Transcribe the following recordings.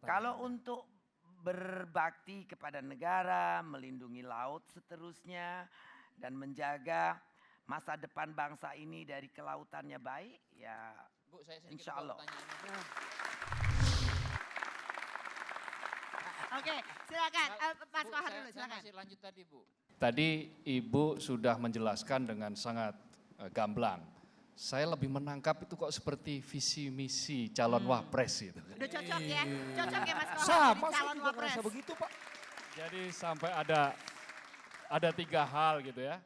Kalau untuk berbakti kepada negara, melindungi laut seterusnya, dan menjaga masa depan bangsa ini dari kelautannya baik, ya Bu, saya sedikit insya Allah. pertanyaan. Oke, silakan. Mas Bu, Kohar dulu, saya silakan. masih lanjut tadi, Bu. Tadi Ibu sudah menjelaskan dengan sangat gamblang. Saya lebih menangkap itu kok seperti visi misi calon wapres gitu. Udah cocok ya? Cocok ya Mas Kohar Sama, jadi saya calon juga wapres. merasa begitu Pak. Jadi sampai ada 3 hal gitu ya,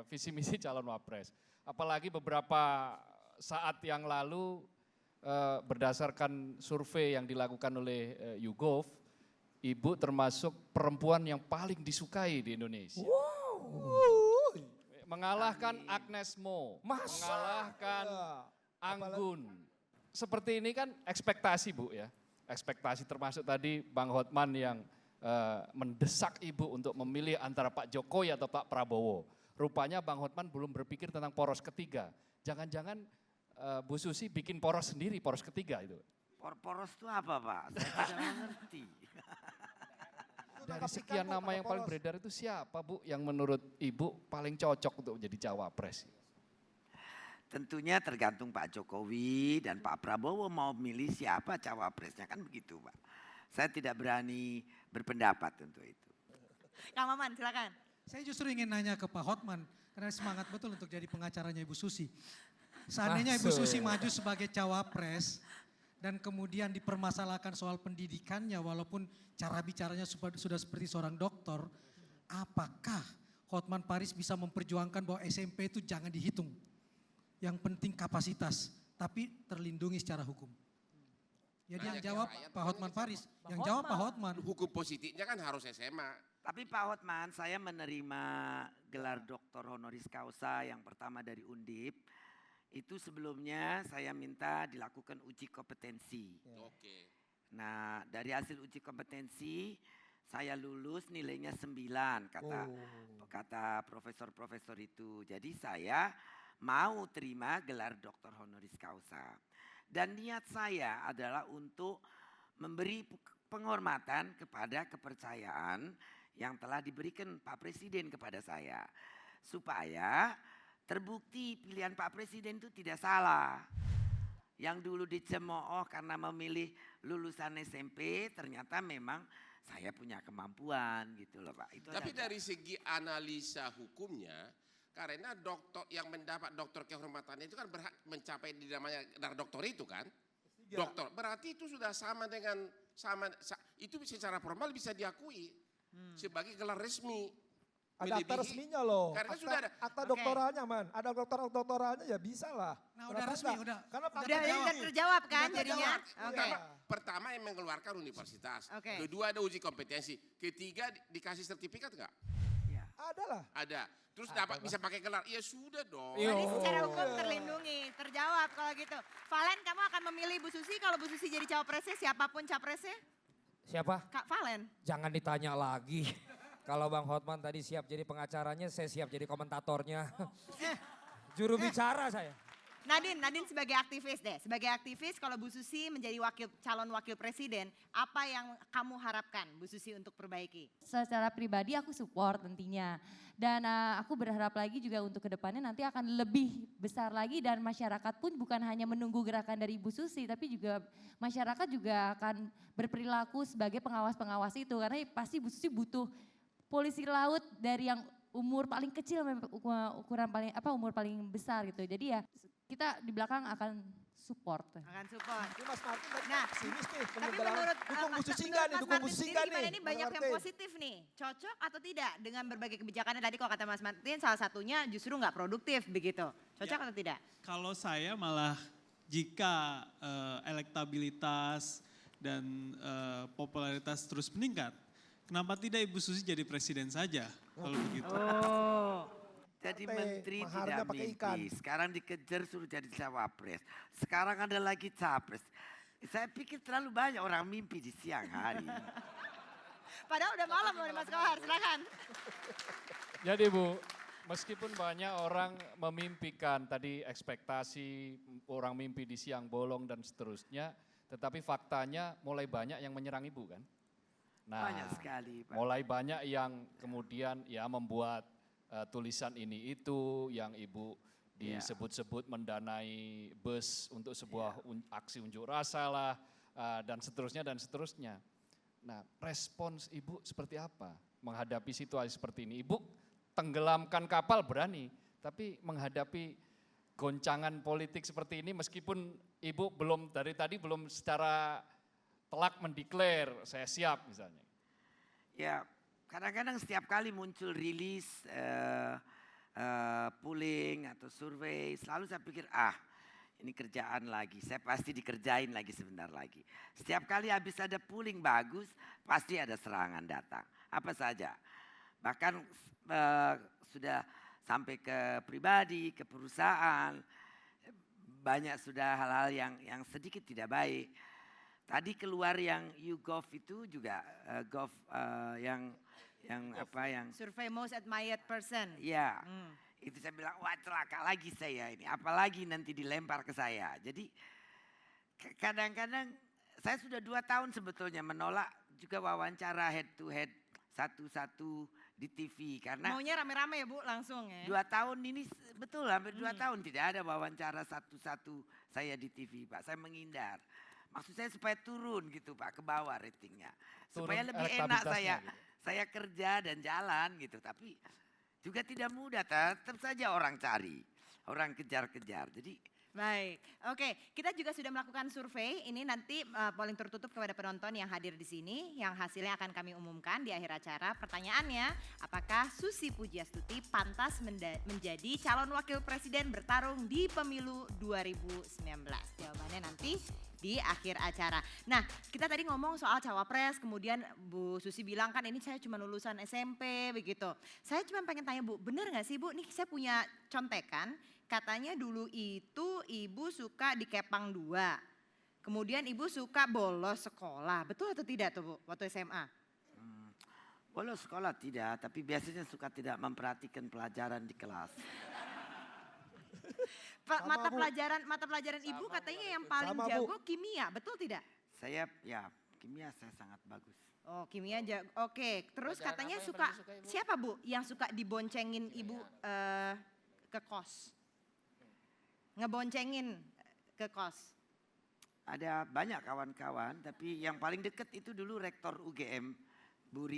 visi misi calon wapres. Apalagi beberapa saat yang lalu berdasarkan survei yang dilakukan oleh YouGov, Ibu termasuk perempuan yang paling disukai di Indonesia. Mengalahkan Agnes Mo, mengalahkan Anggun. Seperti ini kan ekspektasi Bu ya. Ekspektasi termasuk tadi Bang Hotman yang mendesak Ibu untuk memilih antara Pak Jokowi atau Pak Prabowo. Rupanya Bang Hotman belum berpikir tentang poros ketiga. Jangan-jangan Bu Susi bikin poros sendiri, poros ketiga itu. Poros itu apa Pak? Saya tidak mengerti. Dari sekian nama yang paling beredar itu siapa Bu yang menurut Ibu paling cocok untuk menjadi cawapres? Tentunya tergantung Pak Jokowi dan Pak Prabowo mau milih siapa cawapresnya, kan begitu Pak. Saya tidak berani berpendapat untuk itu. Kang Maman, silakan. Saya justru ingin nanya ke Pak Hotman, karena semangat betul untuk jadi pengacaranya Ibu Susi. Seandainya Ibu Susi maju sebagai cawapres, dan kemudian dipermasalahkan soal pendidikannya walaupun cara bicaranya sudah seperti seorang dokter, apakah Hotman Paris bisa memperjuangkan bahwa SMP itu jangan dihitung? Yang penting kapasitas, tapi terlindungi secara hukum. Jadi yang jawab Pak Hotman Paris, yang jawab Pak Hotman. Hukum positifnya kan harus SMA. Tapi Pak Hotman, saya menerima gelar doktor honoris causa yang pertama dari Undip. Itu sebelumnya saya minta dilakukan uji kompetensi. Oke. Nah, dari hasil uji kompetensi saya lulus nilainya 9 kata profesor-profesor itu. Jadi saya mau terima gelar doktor honoris causa. Dan niat saya adalah untuk memberi penghormatan kepada kepercayaan yang telah diberikan Pak Presiden kepada saya. Supaya terbukti pilihan Pak Presiden itu tidak salah. Yang dulu dicemooh karena memilih lulusan SMP, ternyata memang saya punya kemampuan gitu loh Pak. Itu Tapi aja. dari segi analisa hukumnya, karena dokter yang mendapat dokter kehormatannya itu kan berhak mencapai di namanya gelar doktor itu kan? Dokter, berarti itu sudah sama dengan itu secara formal bisa diakui sebagai gelar resmi. Ada akta resminya loh. Karena sudah ada. Akta doktoralnya man. Ada doktoralnya ya bisa lah. Nah udah resmi, udah. Karena Udah terjawab kan Udah jadinya? Oke. Pertama yang mengeluarkan universitas. Oke. Kedua ada uji kompetensi. Ketiga dikasih sertifikat enggak? ada lah. Ada. Terus dapat bisa pakai gelar. Ya sudah dong. Jadi secara hukum terlindungi, terjawab kalau gitu. Valen, kamu akan memilih Bu Susi kalau Bu Susi jadi cawapresnya, siapapun capresnya? Siapa? Kak Valen. Jangan ditanya lagi. Kalau Bang Hotman tadi siap jadi pengacaranya, saya siap jadi komentatornya. Juru bicara saya. Nadine sebagai aktivis deh. Sebagai aktivis kalau Bu Susi menjadi calon wakil presiden, apa yang kamu harapkan Bu Susi untuk perbaiki? Secara pribadi aku support tentunya. Dan aku berharap lagi juga untuk kedepannya nanti akan lebih besar lagi dan masyarakat pun bukan hanya menunggu gerakan dari Bu Susi, tapi juga masyarakat juga akan berperilaku sebagai pengawas-pengawas itu. Karena pasti Bu Susi butuh polisi laut dari yang umur paling kecil sampai ukuran paling umur paling besar gitu. Jadi ya kita di belakang akan support. Akan support. Ini Mas Martin tadi Nah, pesimis nih. Tapi menurut dukung Bu Susi menurut enggak nih? Mas Dukung Bu Martin Susi sendiri enggak gimana nih? ini banyak Mas yang Martin? positif nih. Cocok atau tidak dengan berbagai kebijakannya tadi kalau kata Mas Martin salah satunya justru nggak produktif begitu. Cocok atau tidak? Kalau saya malah jika elektabilitas dan popularitas terus meningkat, kenapa tidak Ibu Susi jadi presiden saja kalau begitu? Oh. Jadi Sampai menteri maharnya tidak pakai mimpi, ikan. sekarang dikejar suruh jadi cawapres. Sekarang ada lagi capres. Saya pikir terlalu banyak orang mimpi di siang hari. Padahal udah malam loh Mas Kohar, silakan. Jadi Bu, meskipun banyak orang memimpikan tadi ekspektasi, orang mimpi di siang bolong dan seterusnya, Tetapi faktanya mulai banyak yang menyerang Ibu kan? Nah, Banyak sekali, Pak. mulai banyak yang kemudian ya membuat tulisan ini itu yang Ibu disebut-sebut mendanai bus untuk sebuah aksi unjuk rasa lah dan seterusnya. Nah, respons Ibu seperti apa menghadapi situasi seperti ini? Ibu tenggelamkan kapal berani, tapi menghadapi goncangan politik seperti ini meskipun Ibu belum dari tadi belum secara telak mendeklar saya siap misalnya. Ya, kadang-kadang setiap kali muncul rilis polling atau survei, selalu saya pikir ini kerjaan lagi, saya pasti dikerjain lagi sebentar lagi. Setiap kali habis ada polling bagus, pasti ada serangan datang. Apa saja, bahkan sudah sampai ke pribadi, ke perusahaan, banyak sudah hal-hal yang sedikit tidak baik. Tadi keluar yang YouGov itu juga yang Survei most admired person. ya. Itu saya bilang, wah celaka lagi saya ini, apalagi nanti dilempar ke saya. Jadi kadang-kadang saya sudah 2 tahun sebetulnya menolak juga wawancara head to head satu-satu di TV. Karena Maunya rame-rame ya Bu langsung ya. 2 tahun ini betul hampir 2 tahun tidak ada wawancara satu-satu saya di TV Pak, saya menghindar. Maksud saya supaya turun gitu Pak ke bawah ratingnya. Supaya Turun lebih enak elektabilitasnya gitu. saya kerja dan jalan gitu. Tapi juga tidak mudah, tetap saja orang cari, orang kejar-kejar. Jadi Baik, oke. Kita juga sudah melakukan survei. Ini nanti polling tertutup kepada penonton yang hadir di sini, yang hasilnya akan kami umumkan di akhir acara. Pertanyaannya, apakah Susi Pujiastuti pantas menjadi calon wakil presiden bertarung di pemilu 2019? Jawabannya nanti di akhir acara. Nah, kita tadi ngomong soal cawapres, kemudian Bu Susi bilang kan ini saya cuma lulusan SMP begitu. Saya cuma pengen tanya Bu, benar nggak sih Bu? Nih saya punya contekan. Katanya dulu itu Ibu suka di Kepang 2. Kemudian Ibu suka bolos sekolah. Betul atau tidak tuh Bu waktu SMA? bolos sekolah tidak, tapi biasanya suka tidak memperhatikan pelajaran di kelas. Mata pelajaran Ibu katanya yang paling Sama, Bu. jago kimia, betul tidak? Saya kimia saya sangat bagus. Oh kimia jago, oke. Terus Pelajaran katanya apa yang suka, paling disukai, Bu? siapa Bu yang suka diboncengin Ibu ke kos? Ngeboncengin ke kos? Ada banyak kawan-kawan, tapi yang paling dekat itu dulu rektor UGM, Bu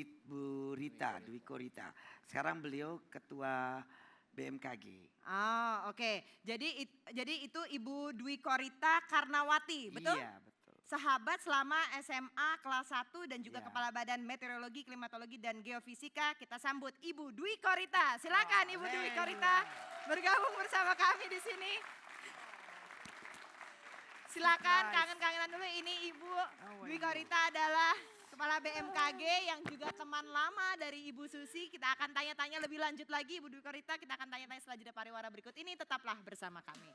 Rita, Dwi Korita. Sekarang beliau ketua BMKG. Oh oke, jadi itu Ibu Dwi Korita Karnawati, betul? Iya, betul. Sahabat selama SMA kelas 1 dan juga Iya. Kepala Badan Meteorologi, Klimatologi dan Geofisika. Kita sambut Ibu Dwi Korita. Silakan Ibu Dwi Korita bergabung bersama kami di sini. Silakan Surprise. kangen-kangenan dulu. Ini Ibu Dwi my Korita adalah Kepala BMKG yang juga teman lama dari Ibu Susi. Kita akan tanya-tanya lebih lanjut lagi Ibu Dwi Korita. Kita akan tanya-tanya setelah jeda pariwara berikut ini. Tetaplah bersama kami.